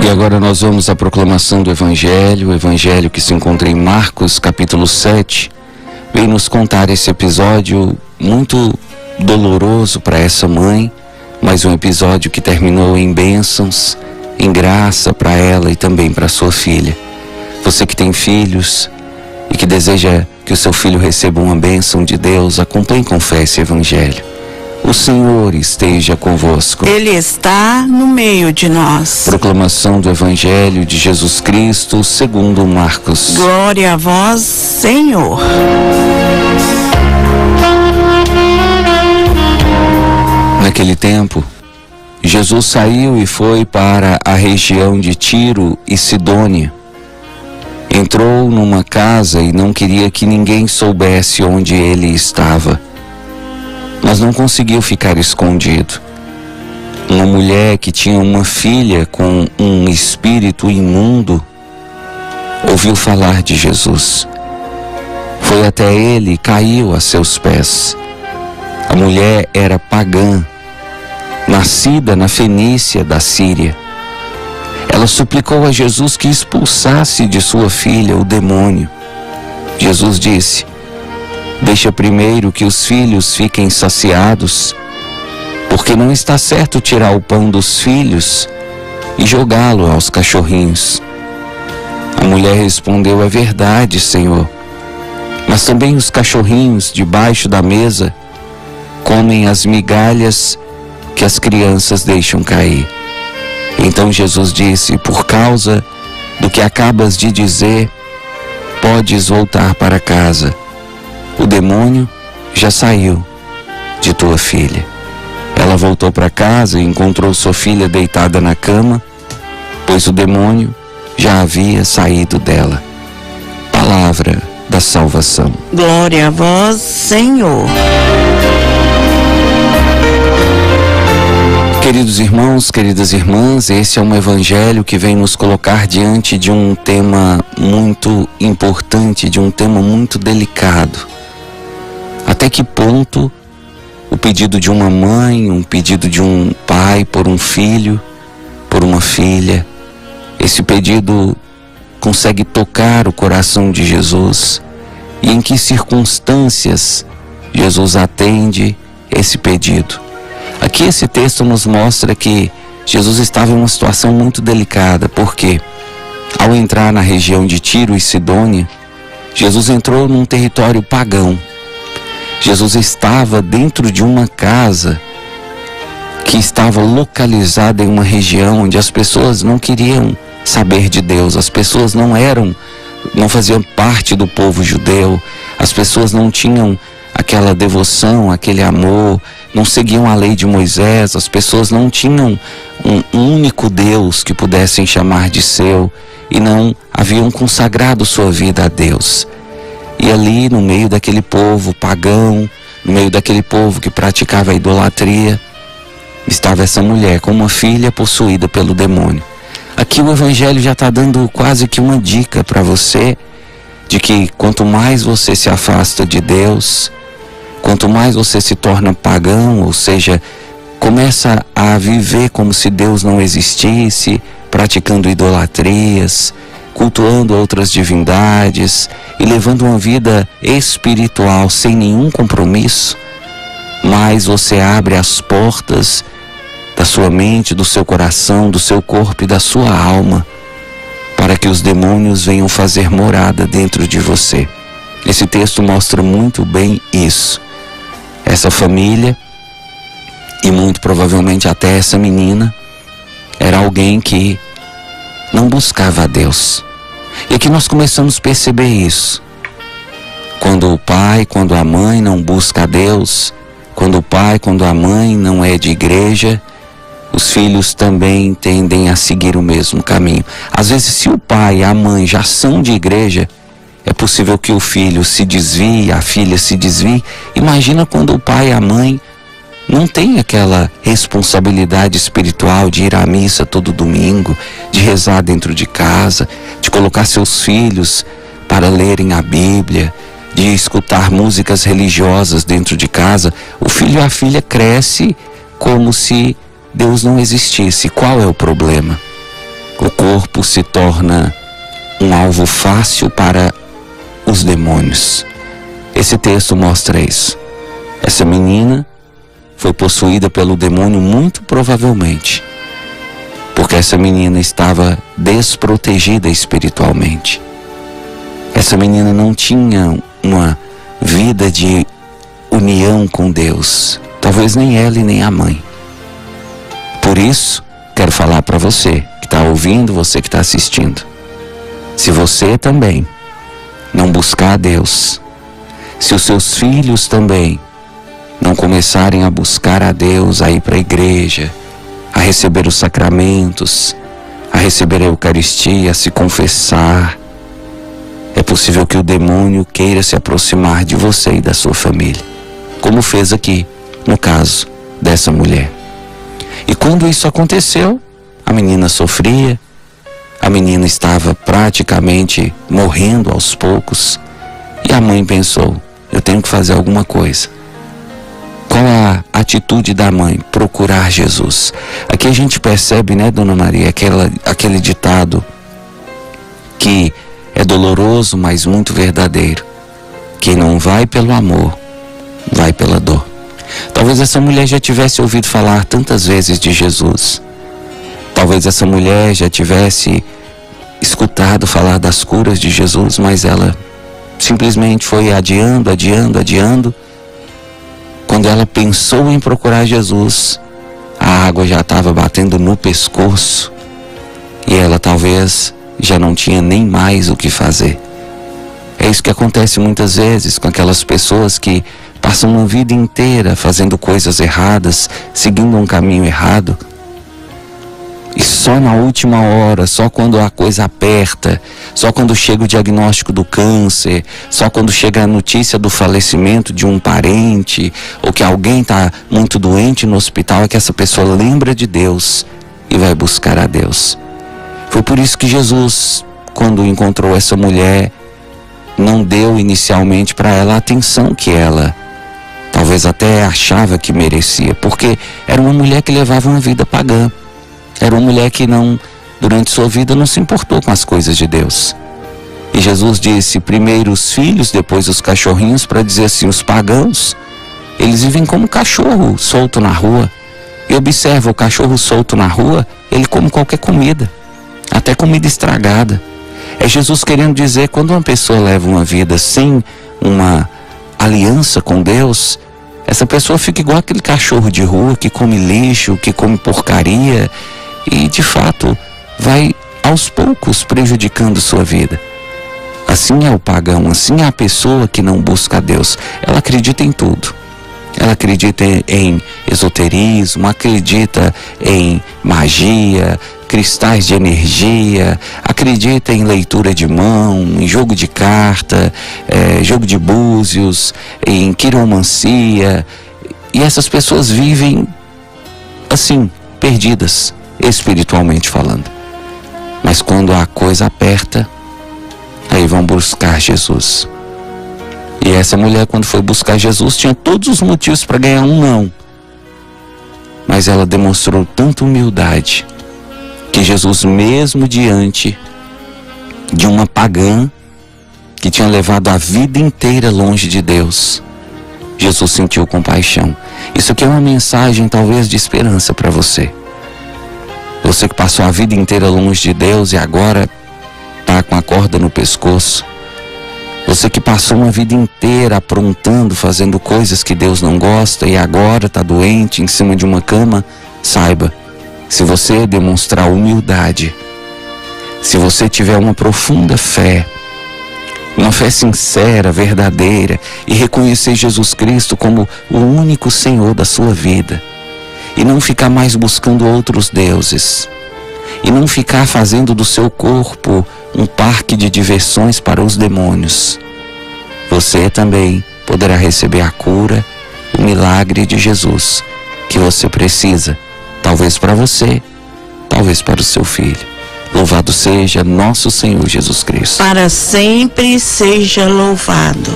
agora nós vamos à proclamação do Evangelho, o Evangelho que se encontra em Marcos, capítulo 7, vem nos contar esse episódio muito doloroso para essa mãe, mas um episódio que terminou em bênçãos, em graça para ela e também para sua filha. Você que tem filhos e que deseja que o seu filho receba uma bênção de Deus, acompanhe com fé esse Evangelho. O Senhor esteja convosco. Ele está no meio de nós. Proclamação do Evangelho de Jesus Cristo segundo Marcos. Glória a vós, Senhor. Naquele tempo, Jesus saiu e foi para a região de Tiro e Sidônia. Entrou numa casa e não queria que ninguém soubesse onde ele estava. Mas não conseguiu ficar escondido. Uma mulher que tinha uma filha com um espírito imundo ouviu falar de Jesus. Foi até ele e caiu a seus pés. A mulher era pagã, nascida na Fenícia da Síria. Ela suplicou a Jesus que expulsasse de sua filha o demônio. Jesus disse: deixa primeiro que os filhos fiquem saciados, porque não está certo tirar o pão dos filhos e jogá-lo aos cachorrinhos. A mulher respondeu: é verdade, Senhor, mas também os cachorrinhos debaixo da mesa comem as migalhas que as crianças deixam cair. Então Jesus disse: por causa do que acabas de dizer, podes voltar para casa. O demônio já saiu de tua filha. Ela voltou para casa e encontrou sua filha deitada na cama, pois o demônio já havia saído dela. Palavra da salvação. Glória a vós, Senhor. Queridos irmãos, queridas irmãs, esse é um evangelho que vem nos colocar diante de um tema muito importante, de um tema muito delicado. Até que ponto o pedido de uma mãe, um pedido de um pai por um filho, por uma filha, esse pedido consegue tocar o coração de Jesus? E em que circunstâncias Jesus atende esse pedido? Aqui esse texto nos mostra que Jesus estava em uma situação muito delicada, porque ao entrar na região de Tiro e Sidônia, Jesus entrou num território pagão. Jesus estava dentro de uma casa que estava localizada em uma região onde as pessoas não queriam saber de Deus, as pessoas não faziam parte do povo judeu, as pessoas não tinham aquela devoção, aquele amor, não seguiam a lei de Moisés, as pessoas não tinham um único Deus que pudessem chamar de seu e não haviam consagrado sua vida a Deus. E ali no meio daquele povo pagão, no meio daquele povo que praticava a idolatria, estava essa mulher com uma filha possuída pelo demônio. Aqui o Evangelho já está dando quase que uma dica para você, de que quanto mais você se afasta de Deus, quanto mais você se torna pagão, ou seja, começa a viver como se Deus não existisse, praticando idolatrias, cultuando outras divindades e levando uma vida espiritual sem nenhum compromisso, mas você abre as portas da sua mente, do seu coração, do seu corpo e da sua alma para que os demônios venham fazer morada dentro de você. Esse texto mostra muito bem isso. Essa família, e muito provavelmente até essa menina, era alguém que não buscava a Deus. E aqui nós começamos a perceber isso. Quando o pai, quando a mãe não busca a Deus, quando o pai, quando a mãe não é de igreja, os filhos também tendem a seguir o mesmo caminho. Às vezes, se o pai e a mãe já são de igreja, é possível que o filho se desvie, a filha se desvie. Imagina quando o pai e a mãe não têm aquela responsabilidade espiritual de ir à missa todo domingo, de rezar dentro de casa, de colocar seus filhos para lerem a Bíblia, de escutar músicas religiosas dentro de casa. O filho e a filha cresce como se Deus não existisse. Qual é o problema? o corpo se torna um alvo fácil para os demônios. Esse texto mostra isso. Essa menina foi possuída pelo demônio muito provavelmente, porque essa menina estava desprotegida espiritualmente. Essa menina não tinha uma vida de união com Deus, talvez nem ela e nem a mãe. Por isso, quero falar para você que está ouvindo, você que está assistindo. Se você também não buscar a Deus, se os seus filhos também não começarem a buscar a Deus, a ir para a igreja, a receber os sacramentos, a receber a Eucaristia, a se confessar, é possível que o demônio queira se aproximar de você e da sua família, como fez aqui, no caso dessa mulher. E quando isso aconteceu, a menina sofria, a menina estava praticamente morrendo aos poucos, e a mãe pensou, eu tenho que fazer alguma coisa. Qual a atitude da mãe? Procurar Jesus. Aqui a gente percebe, né, Dona Maria, aquele ditado que é doloroso, mas muito verdadeiro. Quem não vai pelo amor, vai pela dor. Talvez essa mulher já tivesse ouvido falar tantas vezes de Jesus. Talvez essa mulher já tivesse escutado falar das curas de Jesus, mas ela simplesmente foi adiando. Quando ela pensou em procurar Jesus, a água já estava batendo no pescoço e ela talvez já não tinha nem mais o que fazer. É isso que acontece muitas vezes com aquelas pessoas que passam uma vida inteira fazendo coisas erradas, seguindo um caminho errado. E só na última hora, só quando a coisa aperta, só quando chega o diagnóstico do câncer, só quando chega a notícia do falecimento de um parente, ou que alguém está muito doente no hospital, é que essa pessoa lembra de Deus e vai buscar a Deus. Foi por isso que Jesus, quando encontrou essa mulher, não deu inicialmente para ela a atenção que ela talvez até achava que merecia, porque era uma mulher que levava uma vida pagã. Era uma mulher que durante sua vida não se importou com as coisas de Deus. E Jesus disse, primeiro os filhos, depois os cachorrinhos, para dizer assim, os pagãos, eles vivem como cachorro solto na rua. E observa, o cachorro solto na rua, ele come qualquer comida, até comida estragada. É Jesus querendo dizer, quando uma pessoa leva uma vida sem uma aliança com Deus, essa pessoa fica igual aquele cachorro de rua que come lixo, que come porcaria, e de fato vai aos poucos prejudicando sua vida. Assim é o pagão, assim é a pessoa que não busca a Deus. Ela acredita em tudo. Ela acredita em esoterismo, acredita em magia, cristais de energia, acredita em leitura de mão, em jogo de carta, jogo de búzios, em quiromancia. E essas pessoas vivem assim, perdidas, espiritualmente falando. Mas quando a coisa aperta, aí vão buscar Jesus. E essa mulher, quando foi buscar Jesus, tinha todos os motivos para ganhar um não. Mas ela demonstrou tanta humildade que Jesus, mesmo diante de uma pagã que tinha levado a vida inteira longe de Deus, Jesus sentiu compaixão. Isso aqui é uma mensagem talvez de esperança para você. Você que passou a vida inteira longe de Deus e agora está com a corda no pescoço. Você que passou uma vida inteira aprontando, fazendo coisas que Deus não gosta e agora está doente em cima de uma cama, saiba, se você demonstrar humildade, se você tiver uma profunda fé, uma fé sincera, verdadeira, e reconhecer Jesus Cristo como o único Senhor da sua vida, e não ficar mais buscando outros deuses, e não ficar fazendo do seu corpo um parque de diversões para os demônios, você também poderá receber a cura, o milagre de Jesus que você precisa, talvez para você, talvez para o seu filho. Louvado seja nosso Senhor Jesus Cristo. Para sempre seja louvado.